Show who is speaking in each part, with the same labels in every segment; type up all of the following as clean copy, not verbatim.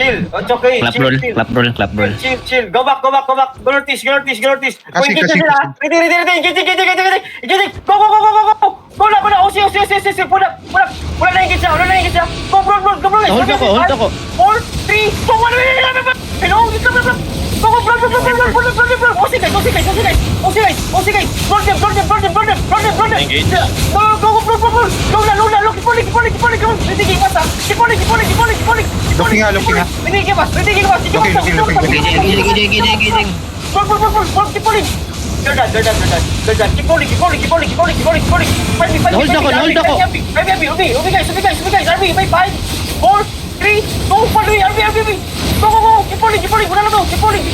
Speaker 1: Chill. It's okay.
Speaker 2: Clap
Speaker 1: Chill,
Speaker 2: roll,
Speaker 1: chill.
Speaker 2: clap roll, clap roll.
Speaker 1: Chill. Go back. Go Northeast. Go
Speaker 3: Kasi.
Speaker 1: sila. Ready. Engage. Go. Go na. Osi. Pull up. Wala na engage siya. Go, bro.
Speaker 2: Hold ako.
Speaker 1: 4, 3, 2, 1. Hello. Go, bro. Osi guys. Burn them.
Speaker 4: Engage.
Speaker 1: Go, bro. Go na. Keep pulling. Ready, pasa. Keep pulling.
Speaker 3: Looking nga.
Speaker 1: Ready, give us.
Speaker 3: Looking.
Speaker 2: Gising.
Speaker 1: Bro, keep pulling. They're done. Keep pulling. Fight me.
Speaker 2: Hold ako.
Speaker 1: Ubi, guys. RB, 5, 4, 3, 2, 1, RB. Go. Keep pulling. Wala na to. Keep pulling.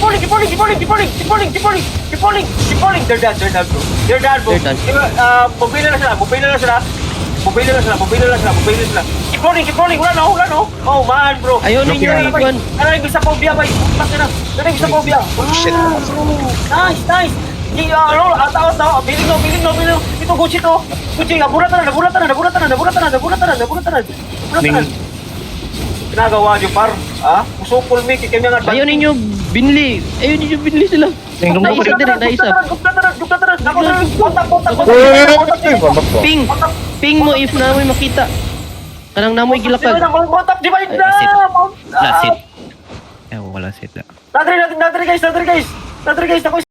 Speaker 1: They're done, bro.
Speaker 2: They're done.
Speaker 1: Mobile na sila. Keep rolling. Wala na. Oh, man, bro.
Speaker 2: Ayaw ninyo ikon.
Speaker 1: Ano yung bisa phobia, bay? Putas na. Ano yung bisa phobia?
Speaker 3: Shit.
Speaker 1: Nice. Ataw. Biling no. Ito, Gucci to. Naburatan na. Ginagawa niyo, par. Usupol me, kikimya nga.
Speaker 2: Ayaw ninyo binli sila. Naisa. Ping mo if namoy makita. Kanang namoy gilakag. Last hit. Wala sit.
Speaker 1: Natry guys.